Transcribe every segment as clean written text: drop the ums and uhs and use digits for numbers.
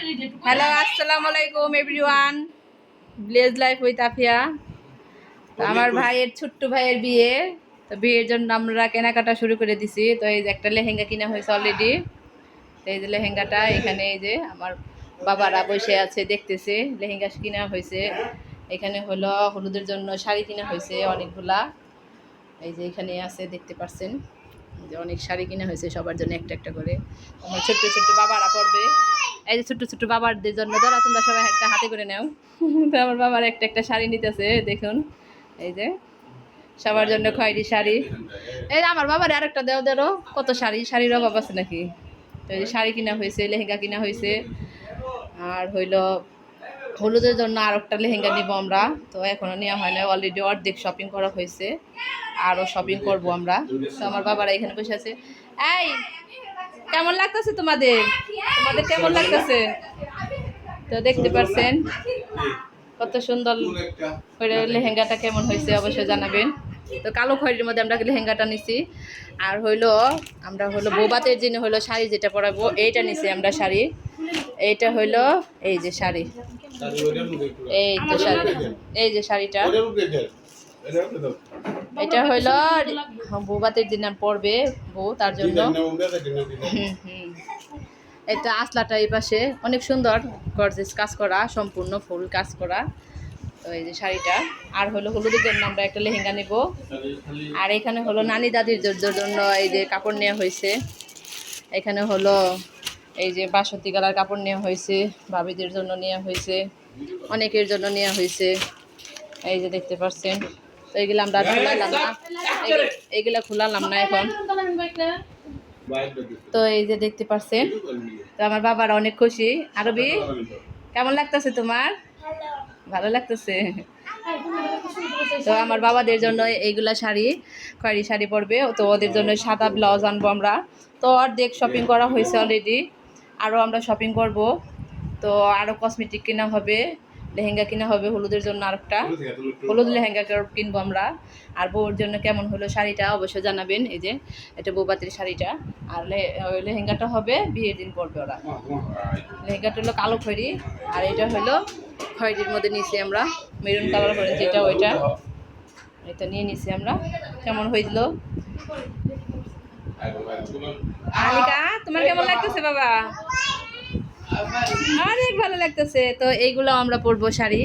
Hello, আসসালামু আলাইকুম everyone. Village life with Afia. তো আমার ভাইয়ের ছোট্ট ভাইয়ের বিয়ে, তো বিয়ের জন্য আমরা কেনাকাটা শুরু করে দিছি। তো এই যে একটা লেহেঙ্গা কিনা হয়েছে অলরেডি। তো এই যে লেহেঙ্গাটা এখানে, এই যে আমার বাবারা বসে আছে দেখতেছে। লেহেঙ্গা কিনা হয়েছে। এখানে হলো হলুদের জন্য শাড়ি কিনা হয়েছে অনেকগুলা। এই যে এখানে আছে, দেখতে পাচ্ছেন যে অনেক শাড়ি কিনা হয়েছে সবার জন্য একটা একটা করে। আমার ছোট্ট ছোট্ট বাবারা পড়বে। এই যে ছোট্ট ছোট্ট বাবারদের জন্য ধরো, তোমরা সবাই একটা হাতে করে নাও। তো আমার বাবার একটা একটা শাড়ি নিতেছে, দেখুন। এই যে সবার জন্য খয়েরি শাড়ি। এই যে আমার বাবার আরেকটা দেও ধরো, কত শাড়ির অভাব আছে নাকি। তো এই যে শাড়ি কিনা হয়েছে, লেহেঙ্গা কিনা হয়েছে। আর হইল হলুদের জন্য আর একটা লেহেঙ্গা নিব আমরা। তো এখনও নেওয়া হয় না, অলরেডি অর্ধেক শপিং করা হয়েছে, আরও শপিং করব আমরা। তো আমার বাবারা এখানে বসে আছে। এই কেমন লাগতেছে তোমাদের? কেমন লাগতেছে? তো দেখতে পাচ্ছেন কত সুন্দর করে লেহেঙ্গাটা কেমন হয়েছে অবশ্যই জানাবেন। তো কালো খয়েরির মধ্যে আমরা লেহেঙ্গাটা নিছি। আর হইলো আমরা বৌবাতের জন্য হইলো শাড়ি যেটা পরাবো, এইটা নিছি আমরা শাড়ি। এইটা হইলো এই যে শাড়ি, এই তো শাড়ি, এই যে শাড়িটা। এটা হইলো বৌবাতের দিন পরবে বউ, তার জন্য। এটা আসলাটা এই পাশে অনেক সুন্দর গর্জিয়াস কাজ করা, সম্পূর্ণ ফুল কাজ করা। তো এই যে শাড়িটা। আর হলো হলুদের জন্য আমরা একটা লেহেঙ্গা নেব। আর এখানে হলো নানি দাদির জন্য এই যে কাপড় নেওয়া হয়েছে। এখানে হলো এই যে বাসন্তী কালার কাপড় নেওয়া হয়েছে, ভাবিদের জন্য নেওয়া হয়েছে, অনেকের জন্য নেওয়া হয়েছে। এই যে দেখতে পাচ্ছেন। তো এইগুলো আমরা খুলালাম না, এইগুলা খুলালাম না এখন। তো এই যে দেখতে পাচ্ছেন। তো আমার বাবারা অনেক খুশি। আরবি কেমন লাগতেছে তোমার? ভালো লাগতেছে। তো আমার বাবাদের জন্য এইগুলা শাড়ি, খয়েরি শাড়ি পরবে। তো ওদের জন্য সাদা ব্লাউজ আনবো আমরা। তো অর্ধেক শপিং করা হয়েছে অলরেডি, আরও আমরা শপিং করব। তো আরও কসমেটিক কেনা হবে, লেহেঙ্গা কিনা হবে হলুদের জন্য। আরেকটা হলুদ লেহেঙ্গা কিনবো আমরা। আর বউর জন্য কেমন হলো শাড়িটা অবশ্যই জানাবেন। এই যে এটা বৌবাতির শাড়িটা। আর লেহেঙ্গাটা হবে বিয়ের দিন পরবে ওরা। লেহেঙ্গাটা হলো কালো খয়েরি, আর এটা হলো খয়েরির মধ্যে নিছি আমরা, মেরুন কালার করে যেটা, ওইটা এটা নিয়ে নিছি আমরা। কেমন হয়েছিল আলিকা? তোমার কেমন লাগতেছে বাবা? অনেক ভালো লাগতেছে। তো এইগুলো আমরা পরবো শাড়ি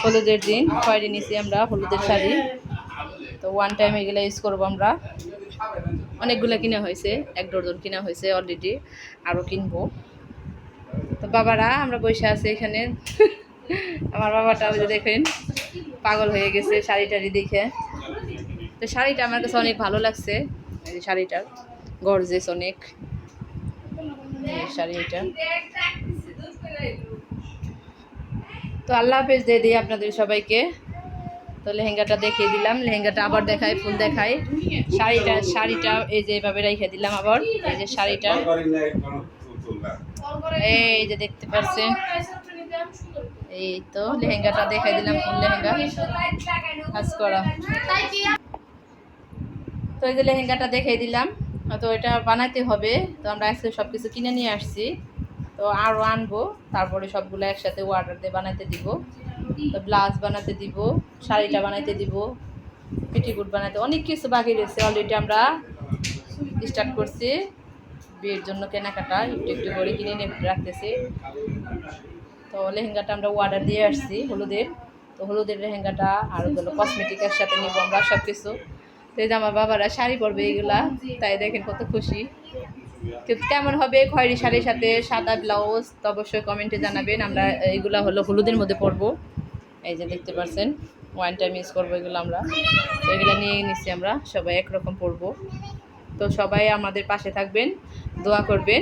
হলুদের দিন। খয়েরি নিছি আমরা হলুদের শাড়ি। তো ওয়ান টাইম এগুলো ইউজ করবো আমরা। অনেকগুলো কিনা হয়েছে, 1 ডজন কিনা হয়েছে অলরেডি, আরও কিনবো। তো বাবারা আমরা বসে আছি এখানে। আমার বাবাটা ওই যে দেখেন পাগল হয়ে গেছে শাড়ি টাড়ি দেখে। তো শাড়িটা আমার কাছে অনেক ভালো লাগছে। এই শাড়িটার গর্জিয়াস অনেক, শাড়ি এটা। তো আল্লাহ হাফেজ দিয়ে দিই আপনাদের সবাইকে। তো লেহেঙ্গাটা দেখিয়ে দিলাম, লেহেঙ্গাটা আবার দেখাই, ফুল দেখাই। শাড়িটা এই যে এভাবে রেখে দিলাম আবার। এই যে শাড়িটা, এই যে দেখতে পাচ্ছেন। এই তো লেহেঙ্গাটা দেখাই দিলাম, ফুল লেহেঙ্গা কাজ করা। তো এই যে লেহেঙ্গাটা দেখাই দিলাম। তো এটা বানাইতে হবে। তো আমরা আজকে সব কিছু কিনে নিয়ে আসছি। তো আরও আনবো, তারপরে সবগুলো একসাথে অর্ডার দিয়ে বানাইতে দিব। তো ব্লাউজ বানাতে দিব, শাড়িটা বানাইতে দিব, পেটিকোট বানাতে, অনেক কিছু বাকি রয়েছে। অলরেডি আমরা স্টার্ট করছি বিয়ের জন্য কেনাকাটা, একটু একটু করে কিনে নিয়ে রাখতেছি। তো লেহেঙ্গাটা আমরা অর্ডার দিয়ে আসছি হলুদের। তো হলুদের লেহেঙ্গাটা আর হলো কসমেটিক একসাথে নিব আমরা সব কিছু। তো এই যে আমার বাবারা শাড়ি পরবে এইগুলা, তাই দেখেন কত খুশি। কেমন হবে খয়েরি শাড়ির সাথে সাদা ব্লাউজ, তো অবশ্যই কমেন্টে জানাবেন। আমরা এইগুলা হলো হলুদের মধ্যে পরবো। এই যে দেখতে পাচ্ছেন, ওয়ান টাইম ইউজ করবো এগুলো আমরা। তো এগুলো নিয়ে নিচ্ছি আমরা, সবাই একরকম পরবো। তো সবাই আমাদের পাশে থাকবেন, দোয়া করবেন,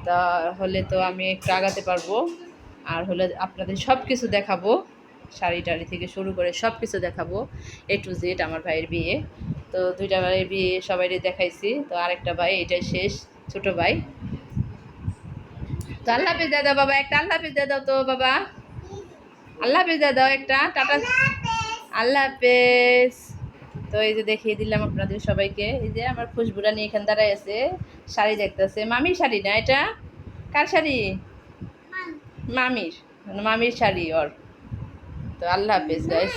তাহলে তো আমি একটু আগাতে পারবো। আর হলে আপনাদের সব কিছু দেখাবো, শাড়ি টাড়ি থেকে শুরু করে সব কিছু দেখাবো, A to Z আমার ভাইয়ের বিয়ে। তো 2টা ভাইয়ের বিয়ে সবাইকে দেখাইছি। তো আরেকটা ভাই, এটাই শেষ, ছোট ভাই। তো আল্লাহ হাফিজ দাদা বাবা, একটা আল্লাহ হাফিজ দাদা তো বাবা, আল্লাহ হাফিজ দাদা একটা টাটা, আল্লাহ হাফেজ। তো এই যে দেখিয়ে দিলাম আপনাদের সবাইকে। এই যে আমার খুশবুরা নিয়ে এখানে দাঁড়ায় আছে, শাড়ি দেখতেছে। মামির শাড়ি না এটা? কার শাড়ি? মামির মামির শাড়ি ওর। তো আল্লাহ হাফেজ গাইস।